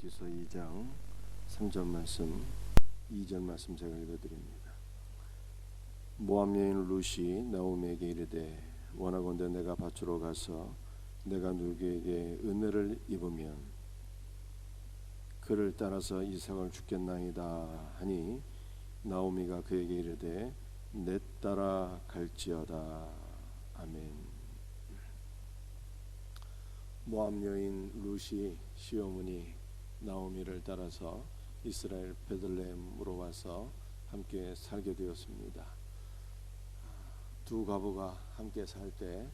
루키서 2장 3절 말씀, 2절 말씀 제가 읽어드립니다. 모압 여인 룻이 나오미에게 이르되 원하건대 내가 밭으로 가서 내가 누구에게 은혜를 입으면 그를 따라서 이삭을 죽겠나이다 하니 나오미가 그에게 이르되 내 따라 갈지어다. 아멘. 모압 여인 룻이 시어머니 나오미를 따라서 이스라엘 베들레헴으로 와서 함께 살게 되었습니다. 두 가부가 함께 살 때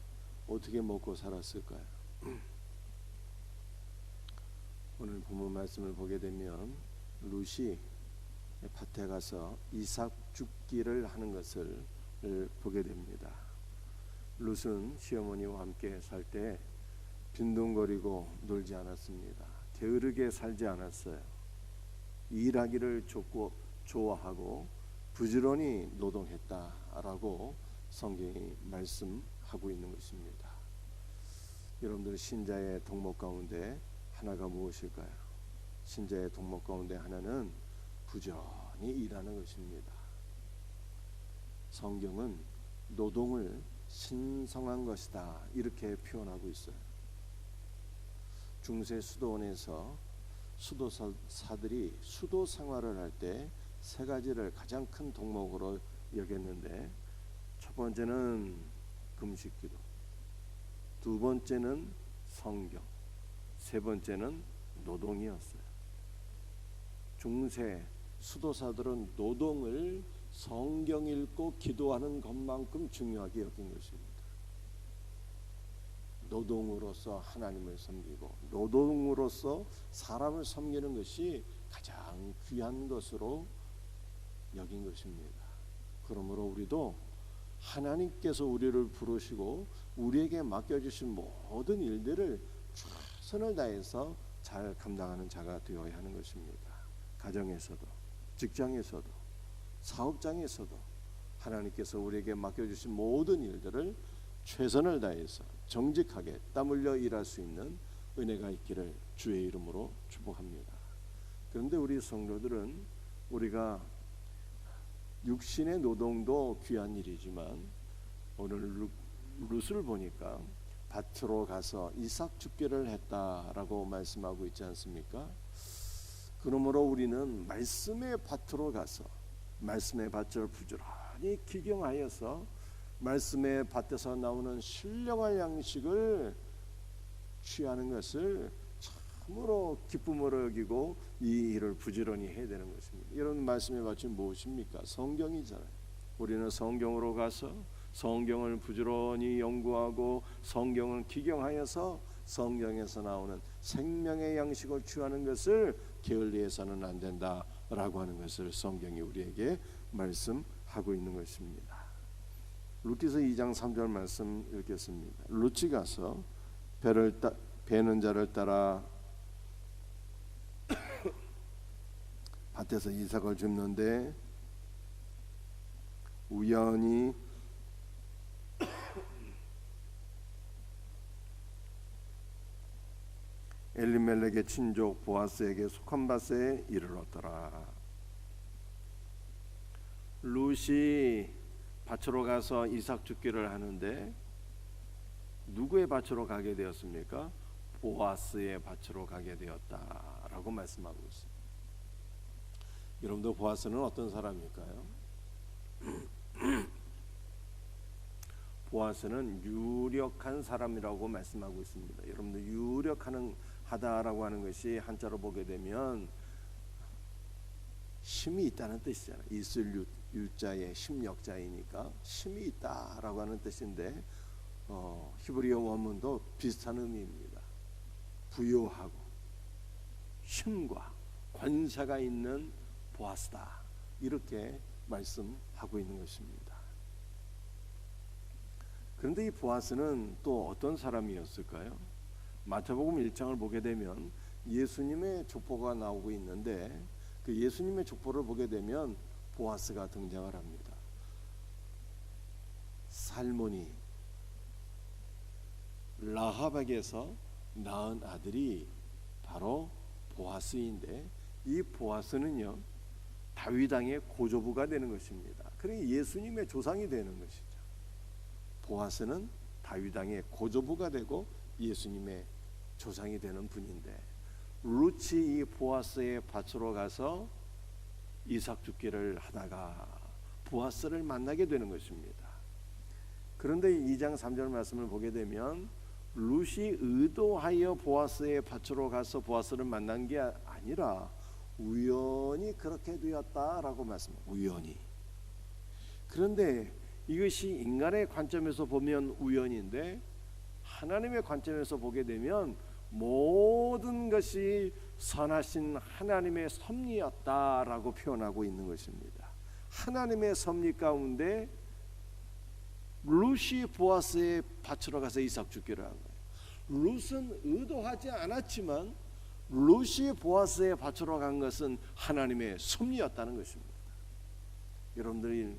어떻게 먹고 살았을까요? 오늘 본문 말씀을 보게 되면 룻이 밭에 가서 이삭 죽기를 하는 것을 보게 됩니다. 룻은 시어머니와 함께 살 때 빈둥거리고 놀지 않았습니다. 게으르게 살지 않았어요. 일하기를 좋아하고 부지런히 노동했다라고 성경이 말씀하고 있는 것입니다. 여러분들 신자의 덕목 가운데 하나가 무엇일까요? 신자의 덕목 가운데 하나는 부지런히 일하는 것입니다. 성경은 노동을 신성한 것이다 이렇게 표현하고 있어요. 중세 수도원에서 수도사들이 수도 생활을 할 때 세 가지를 가장 큰 덕목으로 여겼는데, 첫 번째는 금식기도, 두 번째는 성경, 세 번째는 노동이었어요. 중세 수도사들은 노동을 성경 읽고 기도하는 것만큼 중요하게 여긴 것입니다. 노동으로서 하나님을 섬기고 노동으로서 사람을 섬기는 것이 가장 귀한 것으로 여긴 것입니다. 그러므로 우리도 하나님께서 우리를 부르시고 우리에게 맡겨주신 모든 일들을 최선을 다해서 잘 감당하는 자가 되어야 하는 것입니다. 가정에서도, 직장에서도, 사업장에서도 하나님께서 우리에게 맡겨주신 모든 일들을 최선을 다해서 정직하게 땀 흘려 일할 수 있는 은혜가 있기를 주의 이름으로 축복합니다. 그런데 우리 성도들은 우리가 육신의 노동도 귀한 일이지만 오늘 룻을 보니까 밭으로 가서 이삭 죽기를 했다라고 말씀하고 있지 않습니까? 그러므로 우리는 말씀의 밭으로 가서 말씀의 밭을 부지런히 기경하여서 말씀의 밭에서 나오는 신령한 양식을 취하는 것을 참으로 기쁨으로 여기고 이 일을 부지런히 해야 되는 것입니다. 이런 말씀의 밭이 무엇입니까? 성경이잖아요. 우리는 성경으로 가서 성경을 부지런히 연구하고 성경을 기경하여서 성경에서 나오는 생명의 양식을 취하는 것을 게을리해서는 안 된다라고 하는 것을 성경이 우리에게 말씀하고 있는 것입니다. 루키서 2장 3절 말씀 읽겠습니다. 룻이 가서 베는 자를 따라 밭에서 이삭을 줍는데 우연히 엘리멜렉의 친족 보아스에게 속한 밭에 이르렀더라. 룻이 밭으로 가서 이삭 죽기를 하는데 누구의 밭으로 가게 되었습니까? 보아스의 밭으로 가게 되었다라고 말씀하고 있습니다. 여러분들 보아스는 어떤 사람일까요? 보아스는 유력한 사람이라고 말씀하고 있습니다. 여러분들 유력하다라고 하는 것이 한자로 보게 되면 힘이 있다는 뜻이잖아요. 있을 유자의 심력자이니까 힘이 있다라고 하는 뜻인데 히브리어 원문도 비슷한 의미입니다. 부유하고 힘과 권세가 있는 보아스다 이렇게 말씀하고 있는 것입니다. 그런데 이 보아스는 또 어떤 사람이었을까요? 마태복음 1장을 보게 되면 예수님의 족보가 나오고 있는데 그 예수님의 족보를 보게 되면 보아스가 등장을 합니다. 살몬이 라합에게서 낳은 아들이 바로 보아스인데 이 보아스는요 다윗 왕의 고조부가 되는 것입니다. 그러니 예수님의 조상이 되는 것이죠. 보아스는 다윗 왕의 고조부가 되고 예수님의 조상이 되는 분인데 룻이 이 보아스의 밭으로 가서 이삭 줍기를 하다가 보아스를 만나게 되는 것입니다. 그런데 2장 3절 말씀을 보게 되면 룻이 의도하여 보아스의 밭으로 가서 보아스를 만난 게 아니라 우연히 그렇게 되었다라고 말씀합니다. 우연히. 그런데 이것이 인간의 관점에서 보면 우연인데 하나님의 관점에서 보게 되면 모든 것이 선하신 하나님의 섭리였다라고 표현하고 있는 것입니다. 하나님의 섭리 가운데 룻이 보아스의 밭으로 가서 이삭 줍기를 한 거예요. 룻은 의도하지 않았지만 룻이 보아스의 밭으로 간 것은 하나님의 섭리였다는 것입니다. 여러분들이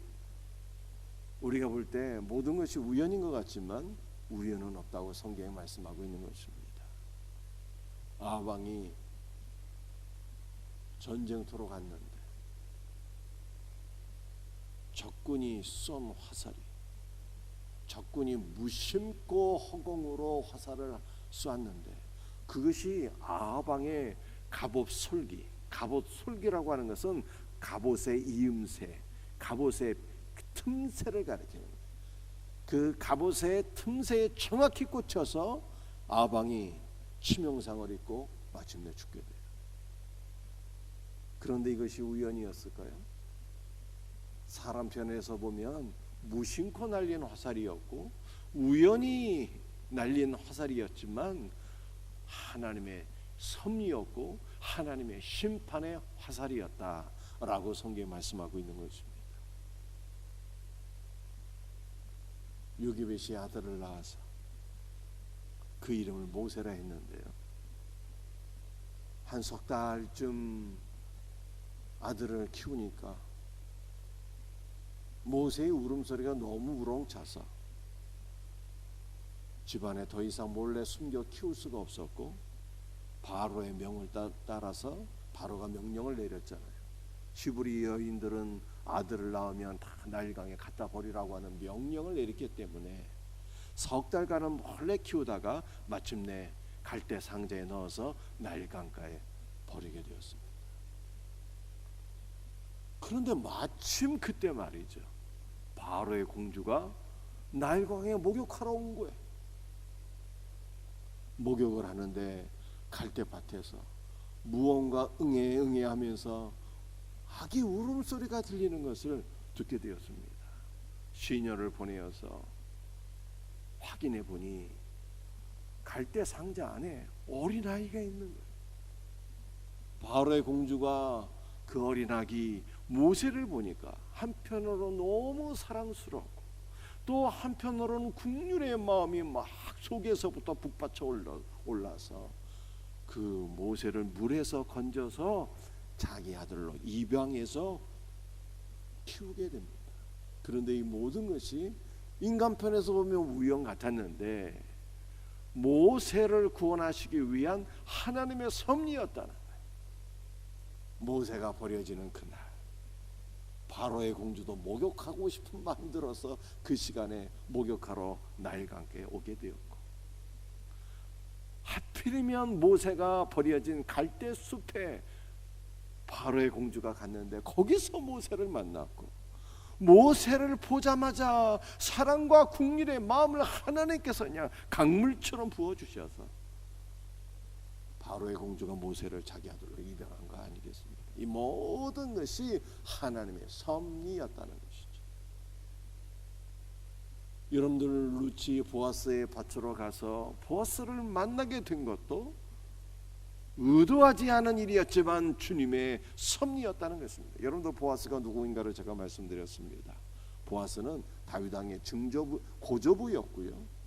우리가 볼 때 모든 것이 우연인 것 같지만 우연은 없다고 성경에 말씀하고 있는 것입니다. 아합 왕이 전쟁터로 갔는데 적군이 쏜 화살이 적군이 무심코 허공으로 화살을 쏘았는데 그것이 아합 왕의 갑옷 솔기, 갑옷 솔기라고 하는 것은 갑옷의 이음새, 갑옷의 틈새를 가리키는 거예요. 그 갑옷의 틈새에 정확히 꽂혀서 아합 왕이 치명상을 입고 마침내 죽게 돼요. 그런데 이것이 우연이었을까요? 사람 편에서 보면 무심코 날린 화살이었고 우연히 날린 화살이었지만 하나님의 섭리였고 하나님의 심판의 화살이었다라고 성경에 말씀하고 있는 것입니다. 요게벳이 아들을 낳아서 그 이름을 모세라 했는데요. 한 석 달쯤 아들을 키우니까 모세의 울음소리가 너무 우렁차서 집안에 더 이상 몰래 숨겨 키울 수가 없었고 바로의 명을 따라서 바로가 명령을 내렸잖아요. 히브리 여인들은 아들을 낳으면 다 나일강에 갖다 버리라고 하는 명령을 내렸기 때문에 석 달간은 몰래 키우다가 마침내 갈대 상자에 넣어서 나일강가에 버리게 되었습니다. 그런데 마침 그때 말이죠. 바로의 공주가 나일강에 목욕하러 온 거예요. 목욕을 하는데 갈대밭에서 무언가 응애 하면서 아기 울음소리가 들리는 것을 듣게 되었습니다. 시녀를 보내어서 확인해 보니 갈대 상자 안에 어린아이가 있는 거예요. 바로의 공주가 그 어린아기 모세를 보니까 한편으로 너무 사랑스럽고 또 한편으로는 국률의 마음이 막 속에서부터 북받쳐 올라서 그 모세를 물에서 건져서 자기 아들로 입양해서 키우게 됩니다. 그런데 이 모든 것이 인간 편에서 보면 우연 같았는데 모세를 구원하시기 위한 하나님의 섭리였다는 거예요. 모세가 버려지는 그날 바로의 공주도 목욕하고 싶은 마음 들어서 그 시간에 목욕하러 나일강가에 오게 되었고 하필이면 모세가 버려진 갈대 숲에 바로의 공주가 갔는데 거기서 모세를 만났고 모세를 보자마자 사랑과 국률의 마음을 하나님께서 그냥 강물처럼 부어주셔서 바로의 공주가 모세를 자기 아들로 입양한 거 아니겠습니까? 이 모든 것이 하나님의 섭리였다는 것이죠. 여러분들 룻이 보아스의 밭으로 가서 보아스를 만나게 된 것도 의도하지 않은 일이었지만 주님의 섭리였다는 것입니다. 여러분들 보아스가 누구인가를 제가 말씀드렸습니다. 보아스는 다윗 왕의 고조부였고요.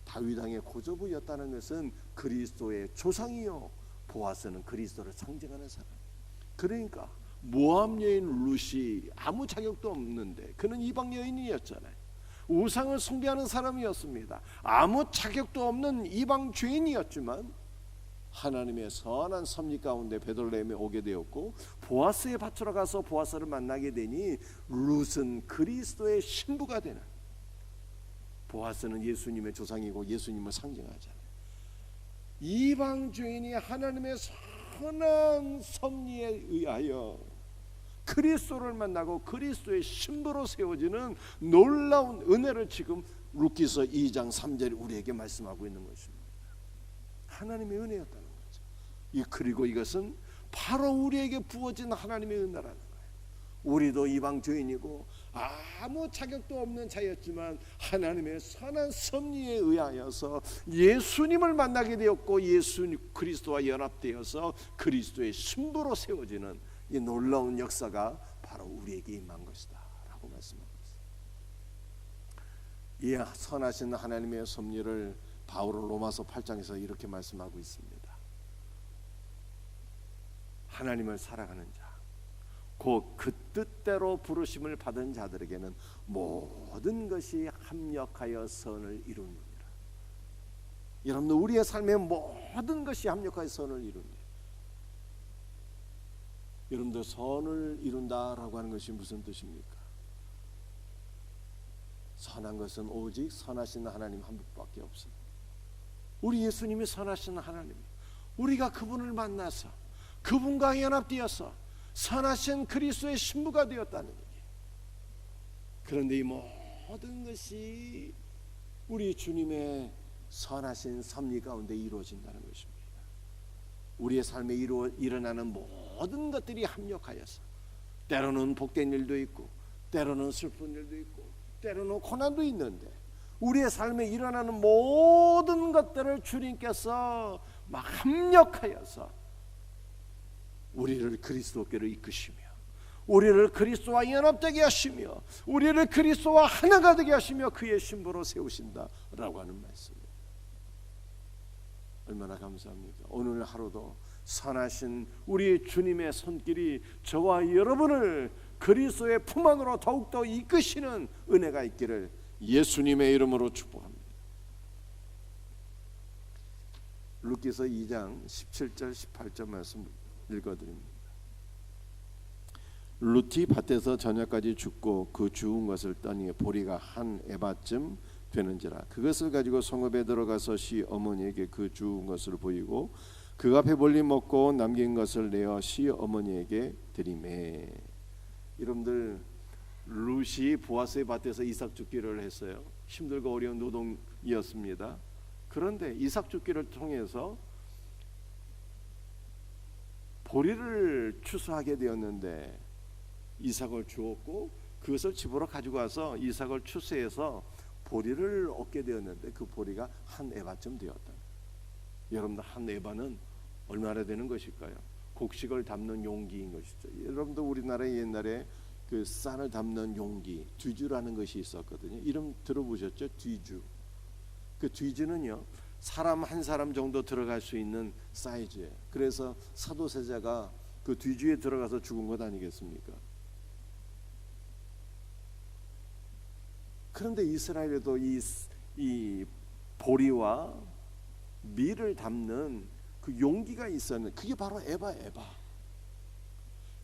다윗 왕의 고조부였다는 것은 그리스도의 조상이요 보아스는 그리스도를 상징하는 사람. 그러니까 모압 여인 룻이 아무 자격도 없는데 그는 이방 여인이었잖아요. 우상을 숭배하는 사람이었습니다. 아무 자격도 없는 이방 죄인이었지만 하나님의 선한 섭리 가운데 베들레헴에 오게 되었고, 보아스의 밭으로 가서 보아스를 만나게 되니 룻은 그리스도의 신부가 되는, 보아스는 예수님의 조상이고 예수님을 상징하잖아요. 이방 주인이 하나님의 선한 섭리에 의하여 그리스도를 만나고 그리스도의 신부로 세워지는 놀라운 은혜를 지금 룻기서 2장 3절이 우리에게 말씀하고 있는 것입니다. 하나님의 은혜였다는 거죠. 그리고 이것은 바로 우리에게 부어진 하나님의 은혜라는 거예요. 우리도 이방 주인이고 아무 자격도 없는 자였지만 하나님의 선한 섭리에 의하여서 예수님을 만나게 되었고, 예수 그리스도와 연합되어서 그리스도의 신부로 세워지는 이 놀라운 역사가 바로 우리에게 임한 것이다 라고 말씀하고 있습니다. 이 선하신 하나님의 섭리를 바울은 로마서 8장에서 이렇게 말씀하고 있습니다. 하나님을 사랑하는 자, 곧 그 뜻대로 부르심을 받은 자들에게는 모든 것이 합력하여 선을 이루느니라. 여러분들, 우리의 삶에 모든 것이 합력하여 선을 이루느니라. 여러분들, 선을 이룬다라고 하는 것이 무슨 뜻입니까? 선한 것은 오직 선하신 하나님 한 분밖에 없습니다. 우리 예수님이 선하신 하나님, 우리가 그분을 만나서 그분과 연합되어서 선하신 그리스도의 신부가 되었다는 얘기예요. 그런데 이 모든 것이 우리 주님의 선하신 섭리 가운데 이루어진다는 것입니다. 우리의 삶에 일어나는 모든 것들이 합력하여서, 때로는 복된 일도 있고 때로는 슬픈 일도 있고 때로는 고난도 있는데, 우리의 삶에 일어나는 모든 것들을 주님께서 막 합력하여서 우리를 그리스도께로 이끄시며, 우리를 그리스도와 연합되게 하시며, 우리를 그리스도와 하나가 되게 하시며 그의 신부로 세우신다라고 하는 말씀이에요. 얼마나 감사합니까? 오늘 하루도 선하신 우리 주님의 손길이 저와 여러분을 그리스도의 품 안으로 더욱더 이끄시는 은혜가 있기를 예수님의 이름으로 축복합니다. 룻기서 2장 17절 18절 말씀 읽어드립니다. 룻이 밭에서 저녁까지 죽고 그 죽은 것을 떠니 보리가 한 에바쯤 되는지라. 그것을 가지고 성읍에 들어가서 시 어머니에게 그 죽은 것을 보이고 그 앞에 멀리 먹고 남긴 것을 내어 시 어머니에게 드리매. 여러분들, 룻이 보아스의 밭에서 이삭 줍기를 했어요. 힘들고 어려운 노동이었습니다. 그런데 이삭 줍기를 통해서 보리를 추수하게 되었는데, 이삭을 주었고 그것을 집으로 가지고 와서 이삭을 추수해서 보리를 얻게 되었는데, 그 보리가 한 에바쯤 되었다. 여러분들, 한 에바는 얼마나 되는 것일까요? 곡식을 담는 용기인 것이죠. 여러분들, 우리나라에 옛날에 그 쌀을 담는 용기, 뒤주라는 것이 있었거든요. 이름 들어보셨죠? 뒤주. 그 뒤주는요, 사람 한 사람 정도 들어갈 수 있는 사이즈예요. 그래서 사도세자가 그 뒤주에 들어가서 죽은 것 아니겠습니까? 그런데 이스라엘에도 이 보리와 밀을 담는 그 용기가 있었는데, 그게 바로 에바.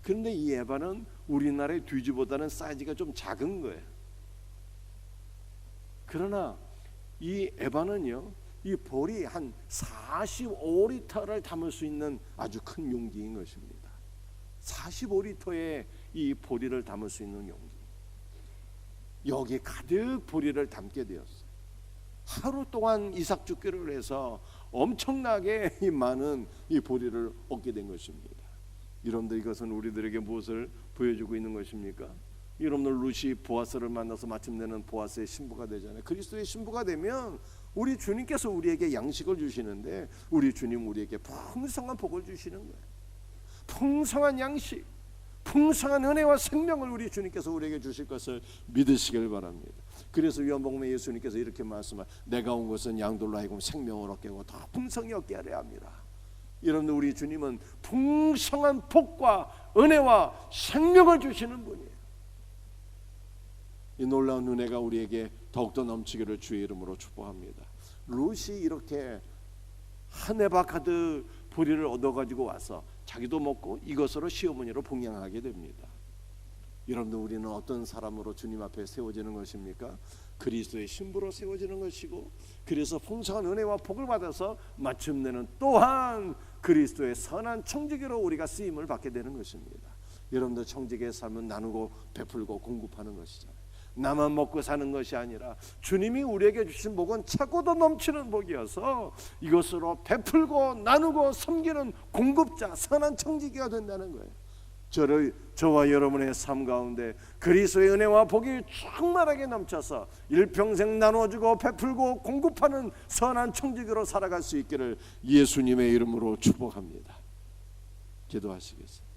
그런데 이 에바는 우리나라의 뒤주보다는 사이즈가 좀 작은 거예요. 그러나 이 에바는요, 이 보리 한 45리터를 담을 수 있는 아주 큰 용기인 것입니다. 45리터의 이 보리를 담을 수 있는 용기, 여기 가득 보리를 담게 되었어요. 하루 동안 이삭 줍기를 해서 엄청나게 많은 이 보리를 얻게 된 것입니다. 여러분들, 이것은 우리들에게 무엇을 보여주고 있는 것입니까? 여러분들, 룻이 보아스를 만나서 마침내는 보아스의 신부가 되잖아요. 그리스도의 신부가 되면 우리 주님께서 우리에게 양식을 주시는데, 우리 주님 우리에게 풍성한 복을 주시는 거예요. 풍성한 양식, 풍성한 은혜와 생명을 우리 주님께서 우리에게 주실 것을 믿으시길 바랍니다. 그래서 요한복음에 예수님께서 이렇게 말씀하시죠. 내가 온 것은 양들로 하여금 생명을 얻게 하고 더 풍성히 얻게 하려 합니다. 여러분들, 우리 주님은 풍성한 복과 은혜와 생명을 주시는 분이에요. 이 놀라운 은혜가 우리에게 더욱더 넘치기를 주의 이름으로 축복합니다. 룻이 이렇게 한 에바 가득 보리를 얻어가지고 와서 자기도 먹고 이것으로 시어머니로 봉양하게 됩니다. 여러분들, 우리는 어떤 사람으로 주님 앞에 세워지는 것입니까? 그리스도의 신부로 세워지는 것이고, 그래서 풍성한 은혜와 복을 받아서 마침내는 또한 그리스도의 선한 청지기로 우리가 쓰임을 받게 되는 것입니다. 여러분들, 청지기의 삶은 나누고 베풀고 공급하는 것이잖아요. 나만 먹고 사는 것이 아니라 주님이 우리에게 주신 복은 차고도 넘치는 복이어서 이것으로 베풀고 나누고 섬기는 공급자, 선한 청지기가 된다는 거예요. 저와 여러분의 삶 가운데 그리스도의 은혜와 복이 충만하게 넘쳐서 일평생 나눠주고 베풀고 공급하는 선한 청지기로 살아갈 수 있기를 예수님의 이름으로 축복합니다. 기도하시겠어요?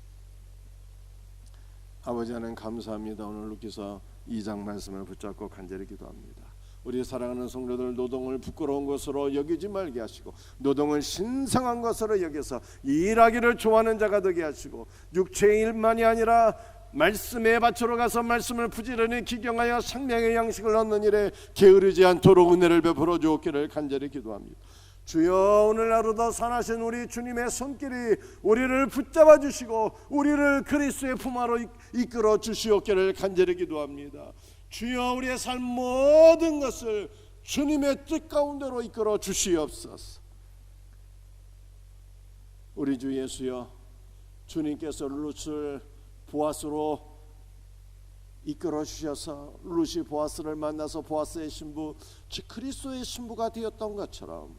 아버지 하나님, 감사합니다. 오늘 루키서 2장 말씀을 붙잡고 간절히 기도합니다. 우리 사랑하는 성도들, 노동을 부끄러운 것으로 여기지 말게 하시고 노동을 신성한 것으로 여겨서 일하기를 좋아하는 자가 되게 하시고, 육체의 일만이 아니라 말씀의 밭으로 가서 말씀을 부지런히 기경하여 생명의 양식을 얻는 일에 게으르지 않도록 은혜를 베풀어 주옵기를 간절히 기도합니다. 주여, 오늘 하루도 선하신 우리 주님의 손길이 우리를 붙잡아 주시고 우리를 그리스도의 품 안으로 이끌어 주시옵기를 간절히 기도합니다. 주여, 우리의 삶 모든 것을 주님의 뜻 가운데로 이끌어 주시옵소서. 우리 주 예수여, 주님께서 룻을 보아스로 이끌어 주셔서 룻이 보아스를 만나서 보아스의 신부, 즉 그리스도의 신부가 되었던 것처럼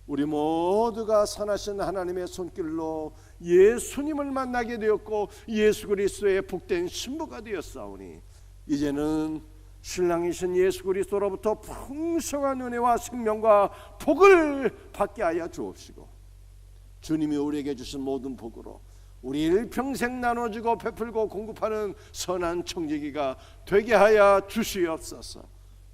우리 모두가 선하신 하나님의 손길로 예수님을 만나게 되었고 예수 그리스도의 복된 신부가 되었사오니, 이제는 신랑이신 예수 그리스도로부터 풍성한 은혜와 생명과 복을 받게 하여 주옵시고, 주님이 우리에게 주신 모든 복으로 우리 일평생 나눠주고 베풀고 공급하는 선한 청지기가 되게 하여 주시옵소서.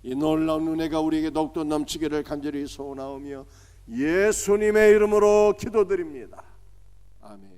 이 놀라운 은혜가 우리에게 더욱더 넘치기를 간절히 소원하오며 예수님의 이름으로 기도드립니다. 아멘.